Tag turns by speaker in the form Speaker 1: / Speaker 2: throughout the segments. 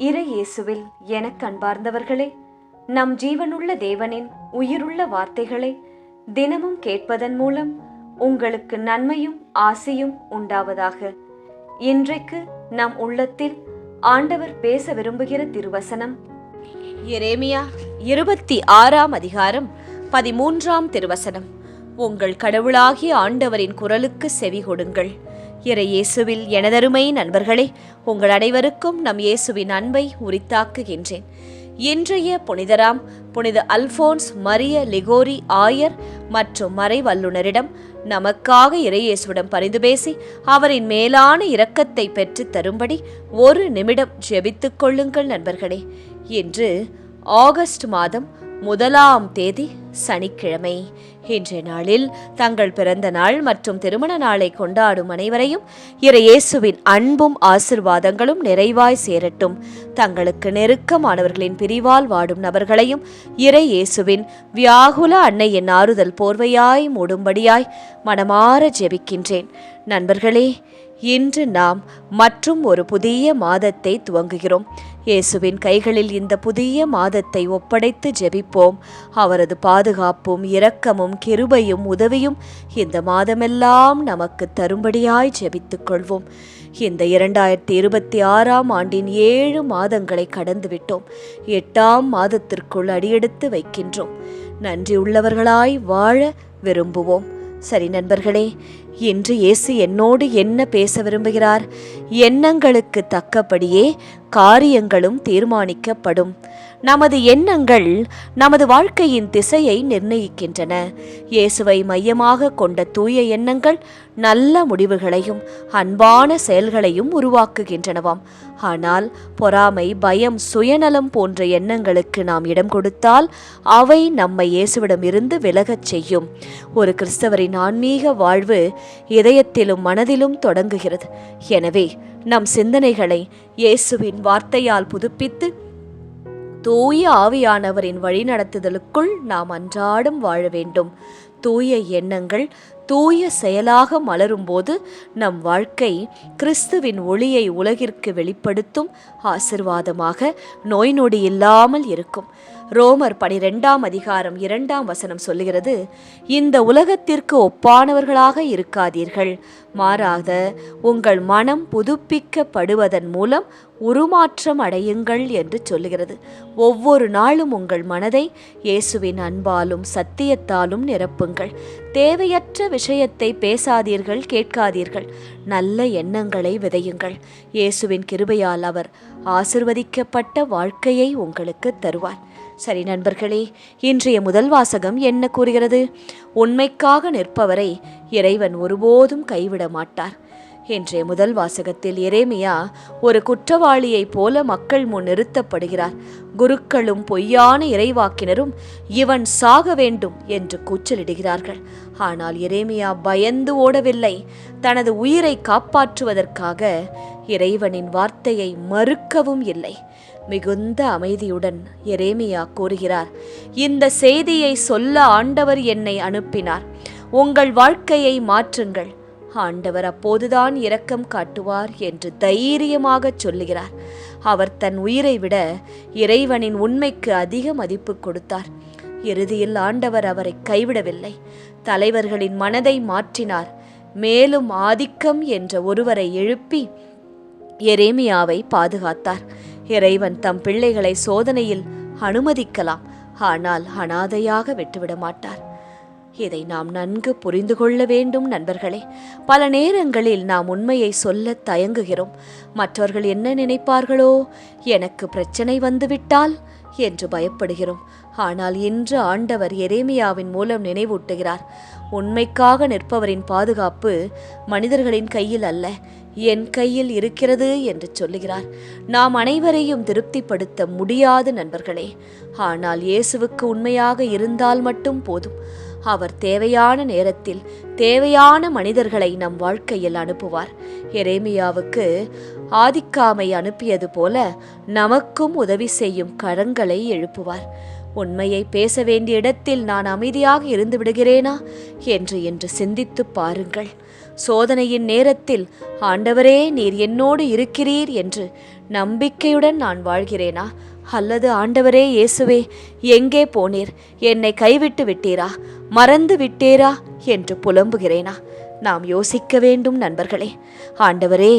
Speaker 1: இறை இயேசுவில் எனக்கு அன்பார்ந்தவர்களே, நம் ஜீவனுள்ள தேவனின் உயிருள்ள வார்த்தைகளை தினமும் கேட்பதன் மூலம் உங்களுக்கு நன்மையும் ஆசையும் உண்டாவதாக. இன்றைக்கு நம் உள்ளத்தில் ஆண்டவர் பேச விரும்புகிற திருவசனம்
Speaker 2: எரேமியா 26 அதிகாரம் 13 திருவசனம். உங்கள் கடவுளாகிய ஆண்டவரின் குரலுக்கு செவி கொடுங்கள். இறை இயேசுவில் எனதருமை நண்பர்களே, உங்கள் அனைவருக்கும் நம் இயேசுவின் அன்பை உரித்தாக்குகின்றேன். இன்றைய புனிதராம் புனித அல்போன்ஸ் மரிய லிகோரி ஆயர் மற்றும் மறை வல்லுனரிடம் நமக்காக இறையேசுவிடம் பரிந்து பேசி அவரின் மேலான இரக்கத்தை பெற்று தரும்படி ஒரு நிமிடம் ஜெபித்துக் கொள்ளுங்கள் நண்பர்களே. இன்று ஆகஸ்ட் மாதம் 1ஆம் தேதி சனிக்கிழமை. இன்றைய நாளில் தங்கள் பிறந்த நாள் மற்றும் திருமண நாளை கொண்டாடும் அனைவரையும் இறையேசுவின் அன்பும் ஆசிர்வாதங்களும் நிறைவாய் சேரட்டும். தங்களுக்கு நெருக்கமானவர்களின் பிரிவால் வாடும் நபர்களையும் இறையேசுவின் வியாகுல அன்னையின் ஆறுதல் போர்வையாய் மூடும்படியாய் மனமாற ஜெபிக்கின்றேன். நண்பர்களே, இன்று நாம் மற்றும் ஒரு புதிய மாதத்தை துவங்குகிறோம். இயேசுவின் கைகளில் இந்த புதிய மாதத்தை ஒப்படைத்து ஜெபிப்போம். அவரது பாதுகாப்பும் இரக்கமும் கிருபையும் உதவியும் இந்த மாதமெல்லாம் நமக்கு தரும்படியாய் ஜெபித்துக் கொள்வோம். இந்த 2026ஆம் ஆண்டின் 7 மாதங்களை கடந்துவிட்டோம். 8ஆம் மாதத்திற்குள் அடியெடுத்து வைக்கின்றோம். நன்றியுள்ளவர்களாய் வாழ விரும்புவோம். சரி நண்பர்களே, இன்று இயேசு என்னோடு என்ன பேச விரும்புகிறார்? எண்ணங்களுக்கு தக்கபடியே காரியங்களும் தீர்மானிக்கப்படும். நமது எண்ணங்கள் நமது வாழ்க்கையின் திசையை நிர்ணயிக்கின்றன. இயேசுவை மையமாக கொண்ட தூய எண்ணங்கள் நல்ல முடிவுகளையும் அன்பான செயல்களையும் உருவாக்குகின்றனவாம். ஆனால் பொறாமை, பயம், சுயநலம் போன்ற எண்ணங்களுக்கு நாம் இடம் கொடுத்தால் அவை நம்மை இயேசுவிடமிருந்து விலகச் செய்யும். ஒரு கிறிஸ்தவரின் ஆன்மீக வாழ்வு இதயத்திலும் மனதிலும் தொடங்குகிறது. எனவே நம் சிந்தனைகளை இயேசுவின் வார்த்தையால் புதுப்பித்து தூய ஆவியானவரின் வழிநடத்துதலுக்குள் நாம் அன்றாடம் வாழ வேண்டும். தூய எண்ணங்கள் தூய செயலாக மலரும்போது நம் வாழ்க்கை கிறிஸ்துவின் ஒளியை உலகிற்கு வெளிப்படுத்தும் ஆசிர்வாதமாக நோய் நொடி இல்லாமல் இருக்கும். ரோமர் 12ஆம் அதிகாரம் 2ஆம் வசனம் சொல்லுகிறது, இந்த உலகத்திற்கு ஒப்பானவர்களாக இருக்காதீர்கள், மாறாக உங்கள் மனம் புதுப்பிக்கப்படுவதன் மூலம் உருமாற்றம் அடையுங்கள் என்று சொல்லுகிறது. ஒவ்வொரு நாளும் உங்கள் மனதை இயேசுவின் அன்பாலும் சத்தியத்தாலும் நிரப்புங்கள். தேவையற்ற விஷயத்தை பேசாதீர்கள், கேட்காதீர்கள். நல்ல எண்ணங்களை விதையுங்கள். இயேசுவின் கிருபையால் அவர் ஆசிர்வதிக்கப்பட்ட வாழ்க்கையை உங்களுக்கு தருவார். சரி நண்பர்களே, இன்றைய முதல் வாசகம் என்ன கூறுகிறது? உண்மைக்காக நிற்பவரை இறைவன் ஒருபோதும் கைவிட மாட்டார். இன்றைய முதல் வாசகத்தில் எரேமியா ஒரு குற்றவாளியைப் போல மக்கள் முன் நிறுத்தப்படுகிறார். குருக்களும் பொய்யான இறைவாக்கினரும் இவன் சாக வேண்டும் என்று கூச்சலிடுகிறார்கள். ஆனால் எரேமியா பயந்து ஓடவில்லை. தனது உயிரை காப்பாற்றுவதற்காக இறைவனின் வார்த்தையை மறுக்கவும் இல்லை. மிகுந்த அமைதியுடன் எரேமியா கூறுகிறார், இந்த செய்தியை சொல்ல ஆண்டவர் என்னை அனுப்பினார். உங்கள் வாழ்க்கையை மாற்றுங்கள். ஆண்டவர் அப்போதுதான் இரக்கம் காட்டுவார் என்று தைரியமாக சொல்லுகிறார். அவர் தன் உயிரை விட இறைவனின் உண்மைக்கு அதிக மதிப்பு கொடுத்தார். இறுதியில் ஆண்டவர் அவரை கைவிடவில்லை. தலைவர்களின் மனதை மாற்றினார். மேலும் ஆதிக்கம் என்ற ஒருவரை எழுப்பி எரேமியாவை பாதுகாத்தார். இறைவன் தம் பிள்ளைகளை சோதனையில் அனுமதிக்கலாம், ஆனால் அனாதையாக விட்டுவிட மாட்டார். இதை நாம் நன்கு புரிந்து கொள்ள வேண்டும் நண்பர்களே. பல நேரங்களில் நாம் உண்மையை சொல்ல தயங்குகிறோம். மற்றவர்கள் என்ன நினைப்பார்களோ, எனக்கு பிரச்சனை வந்துவிட்டால் என்று பயப்படுகிறோம். ஆனால் இன்று ஆண்டவர் எரேமியாவின் மூலம் நினைவூட்டுகிறார், உண்மைக்காக நிற்பவரின் பாதுகாப்பு மனிதர்களின் கையில் அல்ல, என் கையில் இருக்கிறது என்று சொல்லுகிறார். நாம் அனைவரையும் திருப்திப்படுத்த முடியாது நண்பர்களே. ஆனால் இயேசுவுக்கு உண்மையாக இருந்தால் மட்டும் போதும். அவர் தேவையான நேரத்தில் தேவையான மனிதர்களை நம் வாழ்க்கையில் அனுப்புவார். எரேமியாவுக்கு ஆதிக்காமை அனுப்பியது போல நமக்கும் உதவி செய்யும் கரங்களை எழுப்புவார். உண்மையை பேச வேண்டிய இடத்தில் நான் அமைதியாக இருந்து விடுகிறேனா என்று சிந்தித்து பாருங்கள். சோதனையின் நேரத்தில் ஆண்டவரே நீர் என்னோடு இருக்கிறீர் என்று நம்பிக்கையுடன் நான் வாழ்கிறேனா? அல்லது ஆண்டவரே இயேசுவே, எங்கே போனீர்? என்னை கைவிட்டு விட்டீரா? மறந்து விட்டீரா என்று புலம்புகிறேனா? நாம் யோசிக்க வேண்டும் நண்பர்களே. ஆண்டவரே,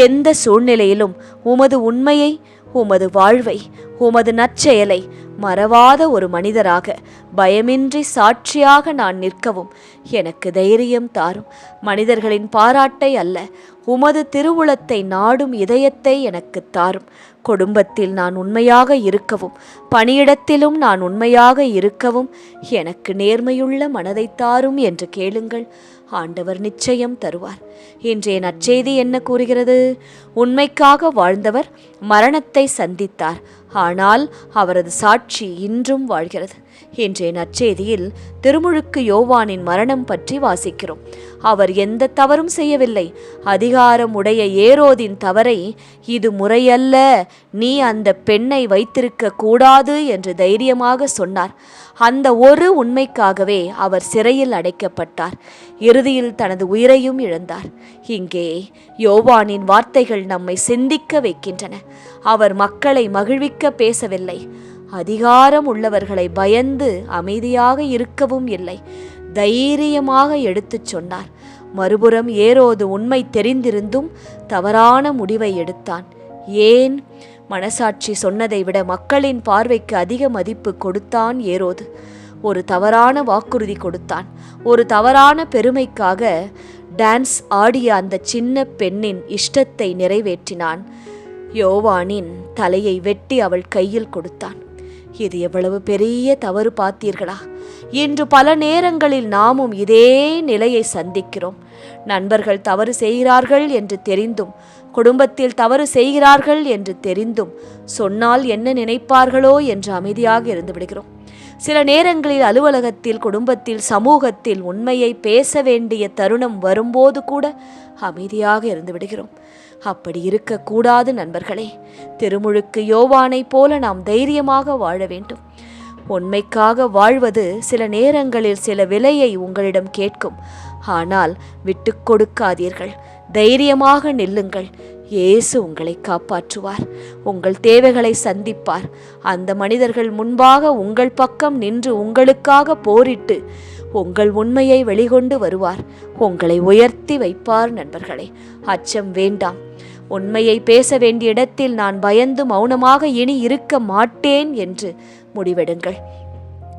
Speaker 2: எந்த சூழ்நிலையிலும் உமது உண்மையை, உமது வாழ்வை, உமது நற்செயலை மறவாத ஒரு மனிதராக பயமின்றி சாட்சியாக நான் நிற்கவும் எனக்கு தைரியம் தாரும். மனிதர்களின் பாராட்டை அல்ல, உமது திருவுளத்தை நாடும் இதயத்தை எனக்கு தாரும். குடும்பத்தில் நான் உண்மையாக இருக்கவும், பணியிடத்திலும் நான் உண்மையாக இருக்கவும் எனக்கு நேர்மையுள்ள மனதை தாரும் என்று கேளுங்கள். ஆண்டவர் நிச்சயம் தருவார். இன்றைய நற்செய்தி என்ன கூறுகிறது? உண்மைக்காக வாழ்ந்தவர் மரணத்தை சந்தித்தார், ஆனால் அவரது சாட்சி இன்றும் வாழ்கிறது. இன்றைய நற்செய்தியில் திருமுழுக்கு யோவானின் மரணம் பற்றி வாசிக்கிறோம். அவர் எந்த தவறும் செய்யவில்லை. அதிகாரம் உடைய ஏரோதின் தவறை, இது முறையல்ல, நீ அந்த பெண்ணை வைத்திருக்க கூடாது என்று தைரியமாக சொன்னார். அந்த ஒரு உண்மைக்காகவே அவர் சிறையில் அடைக்கப்பட்டார். இறுதியில் தனது உயிரையும் இழந்தார். இங்கே யோவானின் வார்த்தைகள் நம்மை சிந்திக்க வைக்கின்றன. அவர் மக்களை மகிழ்விக்க பேசவில்லை. அதிகாரம் உள்ளவர்களை பயந்து அமைதியாக இருக்கவும் இல்லை. தைரியமாக எடுத்துச் சொன்னார். மறுபுறம் ஏரோது உண்மை தெரிந்திருந்தும் தவறான முடிவை எடுத்தான். ஏன்? மனசாட்சி சொன்னதை விட மக்களின் பார்வைக்கு அதிக மதிப்பு கொடுத்தான் ஏரோது. ஒரு தவறான வாக்குறுதி கொடுத்தான். ஒரு தவறான பெருமைக்காக டான்ஸ் ஆடிய அந்த சின்ன பெண்ணின் இஷ்டத்தை நிறைவேற்றினான். யோவானின் தலையை வெட்டி அவள் கையில் கொடுத்தான். இது எவ்வளவு பெரிய தவறு பார்த்தீர்களா? இன்று பல நேரங்களில் நாமும் இதே நிலையை சந்திக்கிறோம். நண்பர்கள் தவறு செய்கிறார்கள் என்று தெரிந்தும், குடும்பத்தில் தவறு செய்கிறார்கள் என்று தெரிந்தும் சொன்னால் என்ன நினைப்பார்களோ என்று அமைதியாக இருந்து விடுகிறோம். சில நேரங்களில் அலுவலகத்தில், குடும்பத்தில், சமூகத்தில் உண்மையை பேச வேண்டிய தருணம் வரும்போது கூட அமைதியாக இருந்து விடுகிறோம். அப்படி இருக்கக்கூடாது நண்பர்களே. திருமுழுக்கு யோவானை போல நாம் தைரியமாக வாழ வேண்டும். உண்மைக்காக வாழ்வது சில நேரங்களில் சில விலையை உங்களிடம் கேட்கும். ஆனால் விட்டு கொடுக்காதீர்கள். தைரியமாக நில்லுங்கள். இயேசு உங்களை காப்பாற்றுவார். உங்கள் தேவைகளை சந்திப்பார். அந்த மனிதர்கள் முன்பாக உங்கள் பக்கம் நின்று உங்களுக்காக போரிட்டு உங்கள் உண்மையை வெளிக்கொண்டு வருவார். உங்களை உயர்த்தி வைப்பார். நண்பர்களே, அச்சம் வேண்டாம். உண்மையை பேச வேண்டிய இடத்தில் நான் பயந்து மௌனமாக இனி இருக்க மாட்டேன் என்று முடிவெடுங்கள்.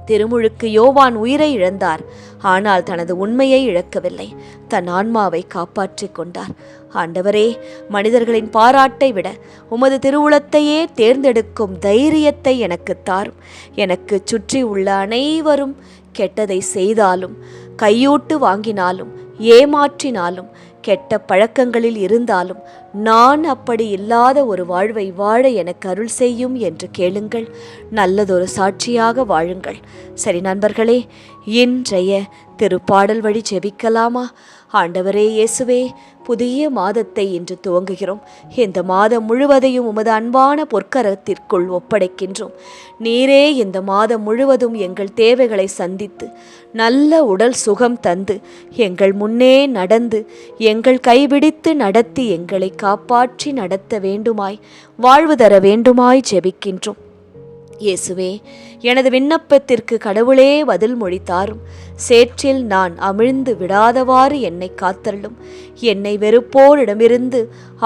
Speaker 2: திருமுழுக்கு யோவான் உயிரை இழந்தார், ஆனால் தனது உண்மையை இழக்கவில்லை. தன் ஆன்மாவை காப்பாற்றிக் கொண்டார். ஆண்டவரே, மனிதர்களின் பாராட்டை விட உமது திருவுளத்தையே தேர்ந்தெடுக்கும் தைரியத்தை எனக்கு தாரும். எனக்கு சுற்றி உள்ள அனைவரும் கெட்டதை செய்தாலும், கையூட்டு வாங்கினாலும், ஏமாற்றினாலும், கெட்ட பழக்கங்களில் இருந்தாலும் நான் அப்படி இல்லாத ஒரு வாழ்வை வாழ எனக்கு அருள் செய்யும் என்று கேளுங்கள். நல்லதொரு சாட்சியாக வாழுங்கள். சரி நண்பர்களே, இன்றைய திருப்பாடல் வழி ஜெபிக்கலாமா? ஆண்டவரே இயேசுவே, புதிய மாதத்தை இன்று துவங்குகிறோம். இந்த மாதம் முழுவதையும் உமது அன்பான பொற்கரத்திற்குள் ஒப்படைக்கின்றோம். நீரே இந்த மாதம் முழுவதும் எங்கள் தேவைகளை சந்தித்து, நல்ல உடல் சுகம் தந்து, எங்கள் முன்னே நடந்து, எங்கள் கைபிடித்து நடத்தி, எங்களை காப்பாற்றி நடத்த வேண்டுமாய், வாழ்வு தர வேண்டுமாய் ஜெபிக்கின்றோம். இயேசுவே, எனது விண்ணப்பத்திற்கு கடவுளே பதில் மொழி தாரும். சேற்றில் நான் அமிழ்ந்து விடாதவாறு என்னை காத்தருளும். என்னை வெறுப்போரிடமிருந்து,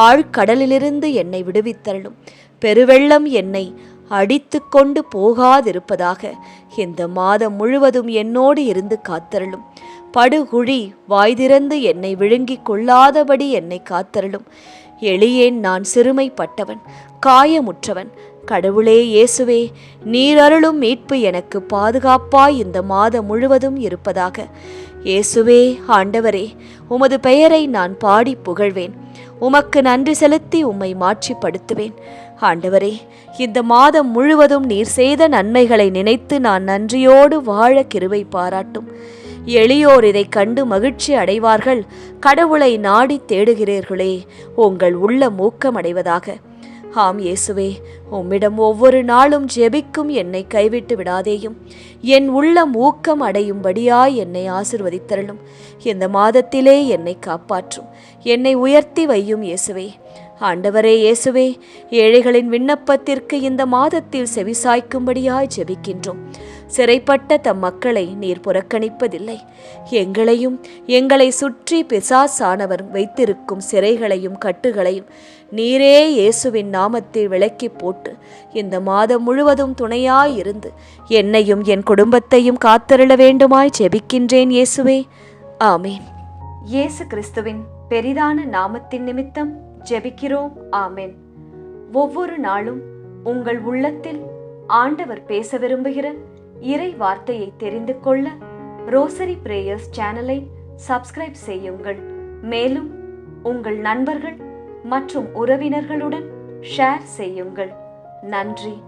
Speaker 2: ஆழ்கடலிலிருந்து என்னை விடுவித்தருளும். பெருவெள்ளம் என்னை அடித்து கொண்டு போகாதிருப்பதாக இந்த மாதம் முழுவதும் என்னோடு இருந்து காத்தருளும். படுகுழி வாய்திறந்து என்னை விழுங்கிக் கொள்ளாதபடி என்னை காத்தருளும். எளியேன், நான் சிறுமைப்பட்டவன், காயமுற்றவன். கடவுளே இயேசுவே, நீர் அருளும் மீட்பு எனக்கு பாதுகாப்பாய் இந்த மாதம் முழுவதும் இருப்பதாக. இயேசுவே, ஆண்டவரே, உமது பெயரை நான் பாடி புகழ்வேன். உமக்கு நன்றி செலுத்தி உம்மை மாட்சிப்படுத்துவேன். ஆண்டவரே, இந்த மாதம் முழுவதும் நீர் செய்த நன்மைகளை நினைத்து நான் நன்றியோடு வாழ கிருபை பாராட்டும். எளியோர் இதை கண்டு மகிழ்ச்சி அடைவார்கள். கடவுளை நாடி தேடுகிறீர்களே, உங்கள் உள்ளம் ஊக்கமடைவதாக. ஆம் இயேசுவே, உம்மிடம் ஒவ்வொரு நாளும் ஜெபிக்கும் என்னை கைவிட்டு விடாதேயும். என் உள்ளம் ஊக்கம் அடையும்படியாய் என்னை ஆசிர்வதித்தருளும். இந்த மாதத்திலே என்னை காப்பாற்றும். என்னை உயர்த்தி வையும் இயேசுவே. ஆண்டவரே இயேசுவே, ஏழைகளின் விண்ணப்பத்திற்கு இந்த மாதத்தில் செவிசாய்க்கும்படியாய் ஜெபிக்கின்றோம். சிறைப்பட்ட தம் மக்களை நீர் புறக்கணிப்பதில்லை. எங்களையும் எங்களை சுற்றி பிசாசானவர் வைத்திருக்கும் சிறைகளையும் கட்டுகளையும் நீரே இயேசுவின் நாமத்தில் விலக்கி போட்டு இந்த மாதம் முழுவதும் துணையாயிருந்து என்னையும் என் குடும்பத்தையும் காத்தருள வேண்டுமாய் ஜெபிக்கின்றேன் இயேசுவே. ஆமேன்.
Speaker 1: இயேசு கிறிஸ்துவின் பெரிதான நாமத்தின் நிமித்தம் ஜெபிக்கிறோம். ஆமென். ஒவ்வொரு நாளும் உங்கள் உள்ளத்தில் ஆண்டவர் பேச விரும்புகிற இறை வார்த்தையை தெரிந்து கொள்ள ரோசரி பிரேயர்ஸ் சேனலை சப்ஸ்கிரைப் செய்யுங்கள். மேலும் உங்கள் நண்பர்கள் மற்றும் உறவினர்களுடன் ஷேர் செய்யுங்கள். நன்றி.